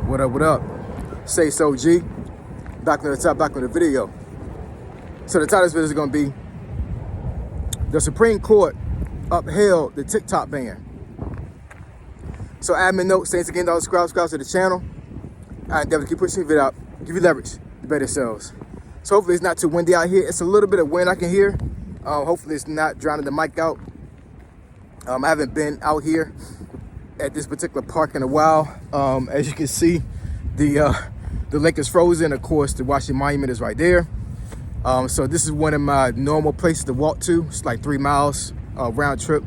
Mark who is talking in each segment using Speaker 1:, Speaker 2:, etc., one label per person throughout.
Speaker 1: What up, what up? Say so, G. Back on the top, back on the video. So the title of this video is going to be the Supreme Court upheld the TikTok ban. So admin note, thanks again to all the subscribers to the channel. I endeavor to keep pushing the video out, give you leverage to better yourselves. So hopefully it's not too windy out here. It's a little bit of wind I can hear. Hopefully it's not drowning the mic out. I haven't been out here at this particular park in a while. As you can see, the lake is frozen. Of course, the Washington Monument is right there. So this is one of my normal places to walk to. It's like 3 miles round trip.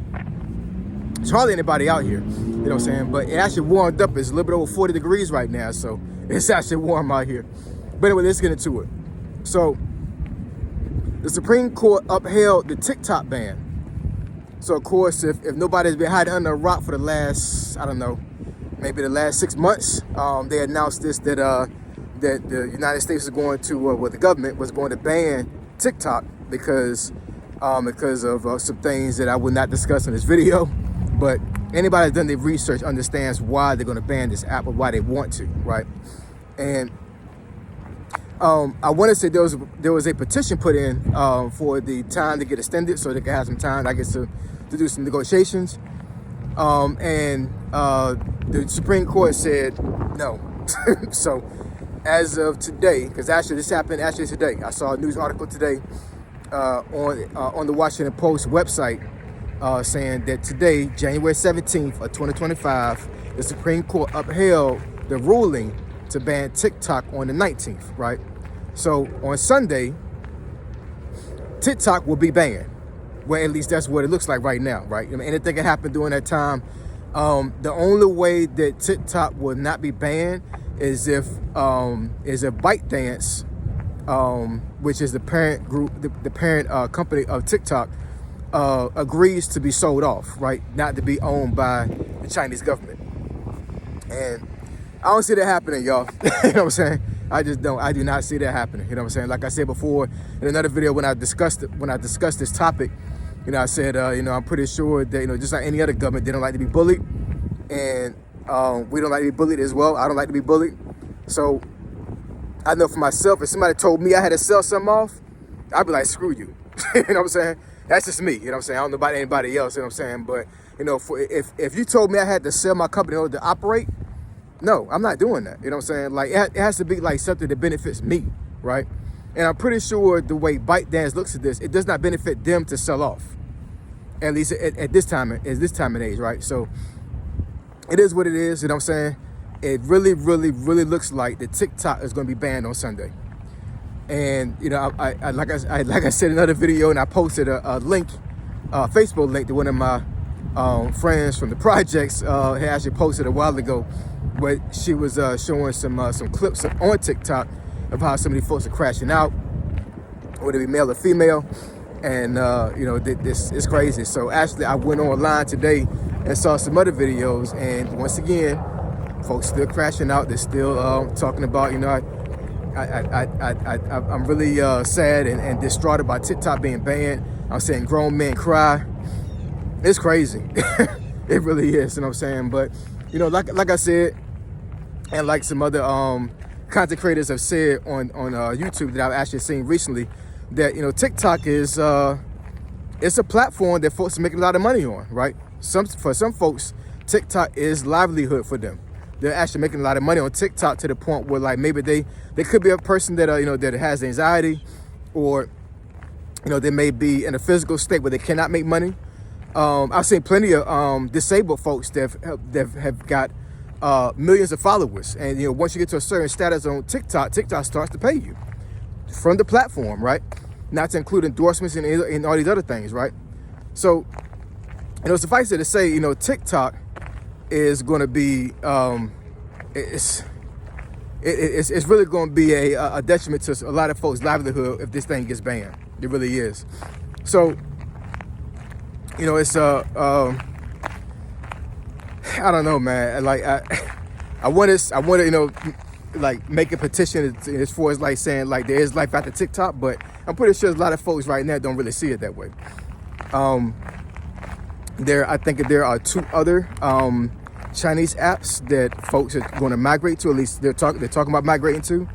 Speaker 1: There's hardly anybody out here, you know what I'm saying? But it actually warmed up. It's a little bit over 40 degrees right now, so it's actually warm out here. But anyway, let's get into it. So the Supreme Court upheld the TikTok ban. So of course, if nobody's been hiding under a rock for the last, I don't know, maybe the last 6 months, they announced this, that the United States is going to, well, the government was going to ban TikTok because of some things that I will not discuss in this video. But anybody that's done their research understands why they're going to ban this app or why they want to, right? And I want to say there was a petition put in for the time to get extended so they can have some time, I guess, to do some negotiations. And the Supreme Court said no. So as of today, because actually this happened today, I saw a news article today on the Washington Post website saying that today, January 17th of 2025, the Supreme Court upheld the ruling to ban TikTok on the 19th, right? So on Sunday, TikTok will be banned. Well, at least that's what it looks like right now, right? I mean, anything can happen during that time. The only way that TikTok will not be banned is if ByteDance, which is the parent group, the parent company of TikTok, agrees to be sold off, right? Not to be owned by the Chinese government. And I don't see that happening, y'all. You know what I'm saying? I do not see that happening. You know what I'm saying? Like I said before in another video when I discussed this topic, you know, I said, you know, I'm pretty sure that, you know, just like any other government, they don't like to be bullied. And we don't like to be bullied as well. I don't like to be bullied. So I know for myself, if somebody told me I had to sell something off, I'd be like, screw you. You know what I'm saying? That's just me. You know what I'm saying? I don't know about anybody else. You know what I'm saying? But, you know, if you told me I had to sell my company in order to operate, no, I'm not doing that. You know what I'm saying? Like, it has to be like something that benefits me, right? And I'm pretty sure the way ByteDance looks at this, it does not benefit them to sell off. At least at this time and age, right? So it is what it is. You know what I'm saying? It really, really, really looks like the TikTok is going to be banned on Sunday. And you know, like I said in another video, and I posted a link, Facebook link to one of my friends from the projects. Had actually posted a while ago, where she was showing some clips on TikTok of how some of these folks are crashing out, whether it be male or female, and you know, this is crazy. So actually, I went online today and saw some other videos, and once again, folks still crashing out. They're still talking about, you know, I'm really sad and distraught about TikTok being banned. I'm saying grown men cry. It's crazy. It really is, you know what I'm saying? But, you know, like I said, and like some other content creators have said on YouTube that I've actually seen recently, that, you know, TikTok is it's a platform that folks are making a lot of money on, right? For some folks, TikTok is livelihood for them. They're actually making a lot of money on TikTok to the point where, like, maybe they could be a person that you know, that has anxiety, or, you know, they may be in a physical state where they cannot make money. I've seen plenty of disabled folks that have got millions of followers, and, you know, once you get to a certain status on TikTok starts to pay you from the platform, right? Not to include endorsements and all these other things, right? So, you know, suffice it to say, you know, TikTok is going to be it's really going to be a detriment to a lot of folks' livelihood if this thing gets banned. It really is. So, you know, it's I don't know, man. Like I want to, you know, like make a petition as far as like saying like there is life after TikTok, but I'm pretty sure a lot of folks right now don't really see it that way. I think there are two other Chinese apps that folks are going to migrate to. At least they're talking about migrating to.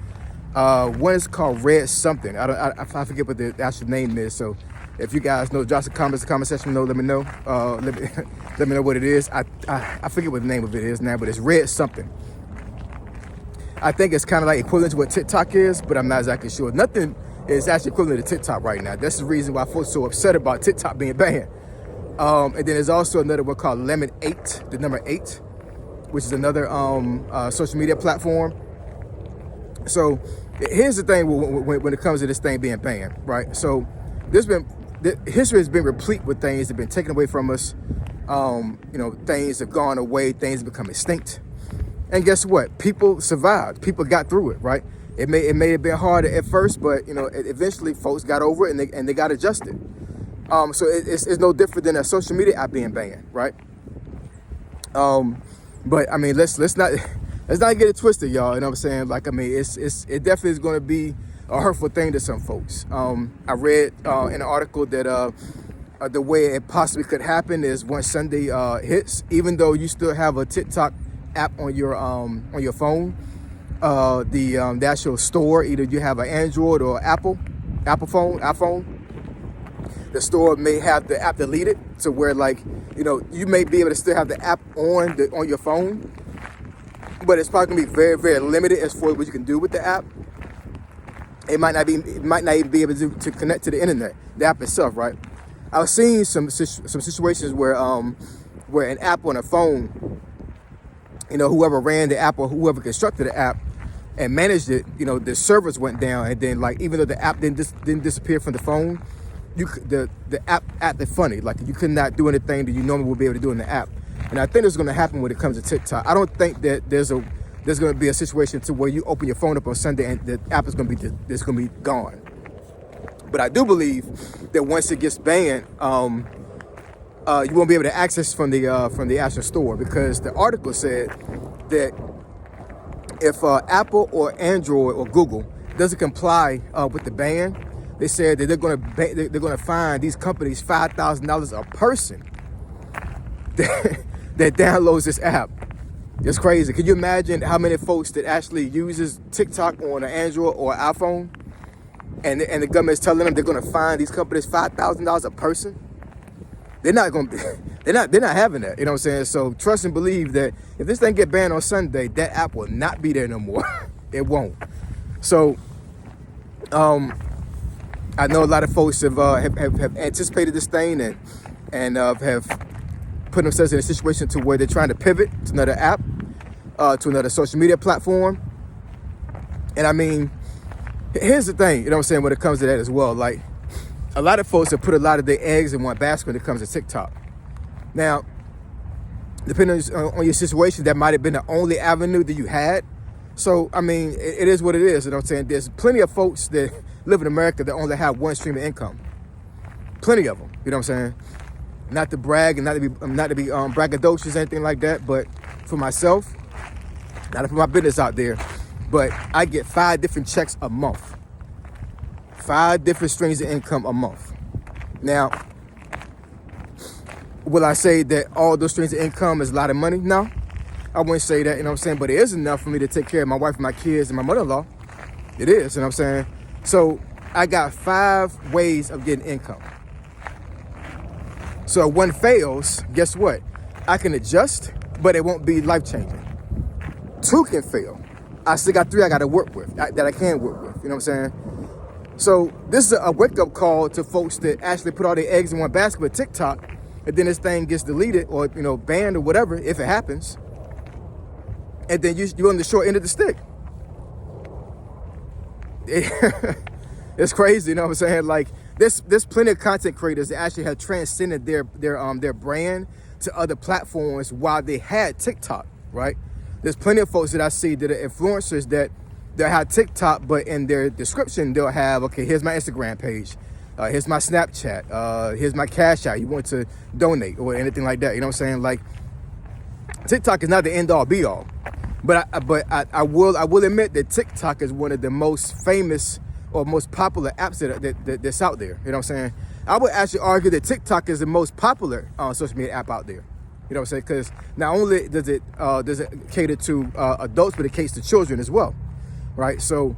Speaker 1: One is called Red something. I forget what the actual name is. So if you guys know, drop some comments in the comment section below. Let me know. Let me know what it is. I forget what the name of it is now, but it's Red something. I think it's kind of like equivalent to what TikTok is, but I'm not exactly sure. Nothing is actually equivalent to TikTok right now. That's the reason why folks are so upset about TikTok being banned. And then there's also another one called Lemon 8, the number 8, which is another social media platform. So here's the thing when it comes to this thing being banned, right? So history has been replete with things that have been taken away from us. Things have gone away, things have become extinct. And guess what? People survived. People got through it, right? It may have been hard at first, but eventually folks got over it and they got adjusted. So it's no different than a social media app being banned, right? But I mean, let's not get it twisted, y'all. You know what I'm saying? Like, I mean, it definitely is going to be a hurtful thing to some folks. I read in an article that the way it possibly could happen is once Sunday hits, even though you still have a TikTok app on your phone, the actual store, either you have an Android or iPhone, the store may have the app deleted to where, like, you may be able to still have the app on your phone, but it's probably gonna be very, very limited as far as what you can do with the app. It might not even be able to connect to the internet, the app itself, right? I've seen some situations where an app on a phone, whoever ran the app or whoever constructed the app and managed it, the servers went down, and then, like, even though the app didn't disappear from the phone, the app acted funny. Like, you could not do anything that you normally would be able to do in the app. And I think it's going to happen when it comes to TikTok. I don't think that there's going to be a situation to where you open your phone up on Sunday and the app is going to be gone. But I do believe that once it gets banned, you won't be able to access from the actual store, because the article said that if Apple or Android or Google doesn't comply with the ban, they said that they're going to fine these companies $5,000 a person that downloads this app. It's crazy. Can you imagine how many folks that actually uses TikTok on an Android or iPhone, and the government is telling them they're going to fine these companies $5,000 a person? They're not having that. You know what I'm saying? So trust and believe that if this thing get banned on Sunday, that app will not be there no more. It won't. So I know a lot of folks have anticipated this thing and have put themselves in a situation to where they're trying to pivot to another app, to another social media platform. And I mean, here's the thing, you know what I'm saying, when it comes to that as well. Like, a lot of folks have put a lot of their eggs in one basket when it comes to TikTok. Now, depending on your situation, that might have been the only avenue that you had. So, I mean, it is what it is, you know what I'm saying? There's plenty of folks that live in America that only have one stream of income. Plenty of them, you know what I'm saying? Not to brag and not to be braggadocious or anything like that, but for myself, not to put my business out there, but I get 5 different checks a month. 5 different streams of income a month. Now, will I say that all those streams of income is a lot of money? No, I wouldn't say that, you know what I'm saying? But it is enough for me to take care of my wife, my kids, and my mother-in-law. It is, you know what I'm saying? So I got 5 ways of getting income. So if one fails, guess what? I can adjust, but it won't be life-changing. 2 can fail. I still got 3 I got to work with, that I can work with, you know what I'm saying? So this is a wake-up call to folks that actually put all their eggs in one basket with TikTok, and then this thing gets deleted or, banned or whatever, if it happens, and then you're on the short end of the stick. It's crazy, you know what I'm saying? Like, there's plenty of content creators that actually have transcended their brand to other platforms while they had TikTok, right? There's plenty of folks that I see that are influencers that have TikTok, but in their description they'll have, okay, here's my Instagram page, here's my Snapchat, here's my Cash App. You want to donate or anything like that? You know what I'm saying? Like, TikTok is not the end all be all, but I will admit that TikTok is one of the most famous or most popular apps that's out there. You know what I'm saying? I would actually argue that TikTok is the most popular social media app out there. You know what I'm saying? Because not only does it cater to adults, but it caters to children as well, right? So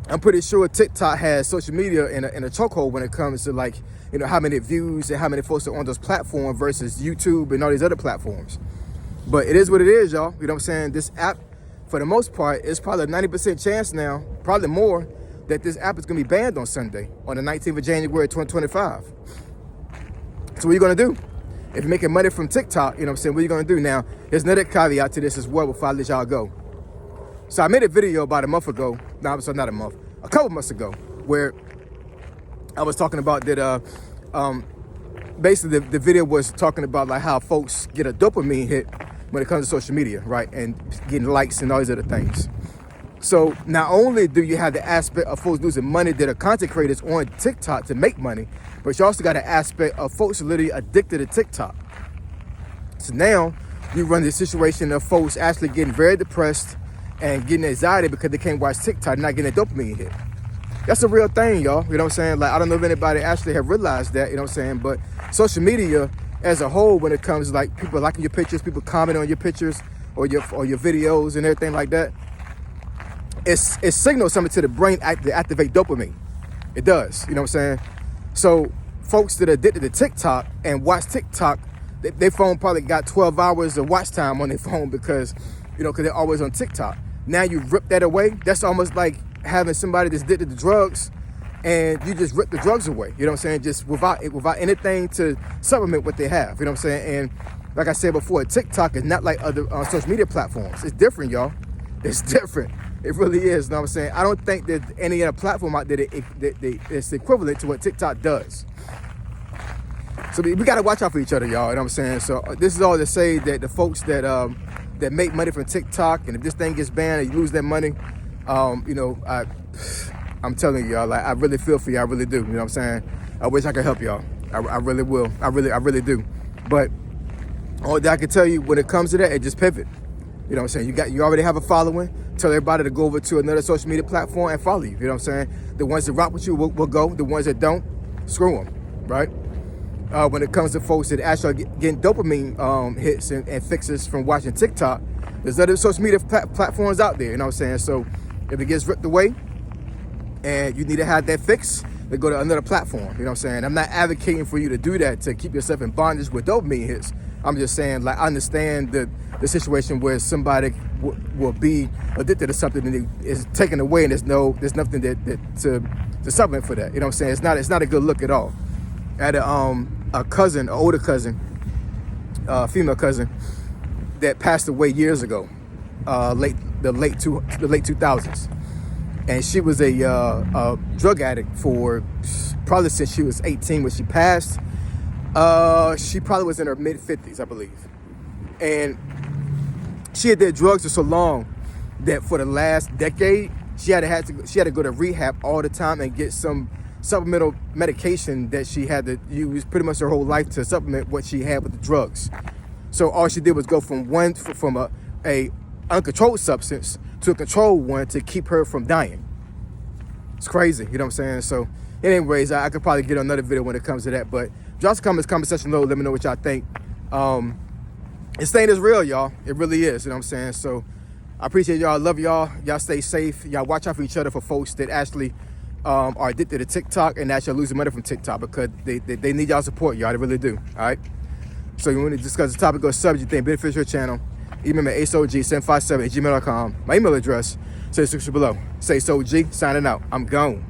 Speaker 1: I'm pretty sure TikTok has social media in a chokehold when it comes to, like, you know, how many views and how many folks are on those platforms versus YouTube and all these other platforms. But it is what it is, y'all. You know what I'm saying? This app, for the most part, it's probably a 90% chance now, probably more, that this app is going to be banned on Sunday, on the 19th of January, 2025. So what are you going to do? If you're making money from TikTok, you know what I'm saying, what are you going to do? Now, there's another caveat to this as well before I let y'all go. So I made a video about a month ago, no, sorry, not a month, a couple months ago, where I was talking about that, basically the video was talking about like how folks get a dopamine hit when it comes to social media, right? And getting likes and all these other things. So not only do you have the aspect of folks losing money that are content creators on TikTok to make money, but you also got an aspect of folks literally addicted to TikTok. So now you run this situation of folks actually getting very depressed and getting anxiety because they can't watch TikTok, not getting a dopamine hit. That's a real thing, y'all. You know what I'm saying? Like, I don't know if anybody actually have realized that, you know what I'm saying? But social media as a whole, when it comes to like people liking your pictures, people commenting on your pictures or your videos and everything like that, it signals something to the brain to activate dopamine. It does, you know what I'm saying? So folks that are addicted to TikTok and watch TikTok, their phone probably got 12 hours of watch time on their phone because, you know, because they're always on TikTok. Now you rip that away. That's almost like having somebody that's addicted to drugs and you just rip the drugs away. You know what I'm saying? Just without anything to supplement what they have. You know what I'm saying? And like I said before, TikTok is not like other social media platforms. It's different, y'all. It's different. It really is. You know what I'm saying? I don't think that any other platform out there that's equivalent to what TikTok does. So we got to watch out for each other, y'all. You know what I'm saying? So this is all to say that the folks that make money from TikTok, and if this thing gets banned and you lose that money, you know, I'm telling y'all, like, I really feel for you. I really do. You know what I'm saying? I wish I could help y'all. I really will. I really do. But all that I can tell you when it comes to that, it just pivot. You know what I'm saying? You already have a following. Tell everybody to go over to another social media platform and follow you. You know what I'm saying? The ones that rock with you will go. The ones that don't, screw them, right? When it comes to folks that actually getting dopamine hits and fixes from watching TikTok, there's other social media platforms out there. You know what I'm saying? So if it gets ripped away and you need to have that fix, then go to another platform. You know what I'm saying? I'm not advocating for you to do that to keep yourself in bondage with dopamine hits. I'm just saying, like, I understand the situation where somebody will be addicted to something and it's taken away and there's nothing to supplement for that. You know what I'm saying? It's not a good look at all. I had a cousin, an older cousin, female cousin that passed away years ago, the late 2000s, and she was a drug addict for probably since she was 18 when she passed. She probably was in her mid-50s, I believe, and she had did drugs for so long that for the last decade she had to go to rehab all the time and get some supplemental medication that she had to use pretty much her whole life to supplement what she had with the drugs. So all she did was go from a uncontrolled substance to a controlled one to keep her from dying. It's crazy, you know what I'm saying? So anyways, I could probably get another video when it comes to that, but drop some comments, comment section below, let me know what y'all think. This thing is real, y'all. It really is, you know what I'm saying? So I appreciate y'all, love y'all. Y'all stay safe. Y'all watch out for each other for folks that actually are addicted to TikTok and actually losing money from TikTok because they need y'all support, y'all. They really do, all right? So you want to discuss the topic or subject you think benefits your channel, email me at asog757@gmail.com. My email address, say the description below. Say so G, signing out. I'm gone.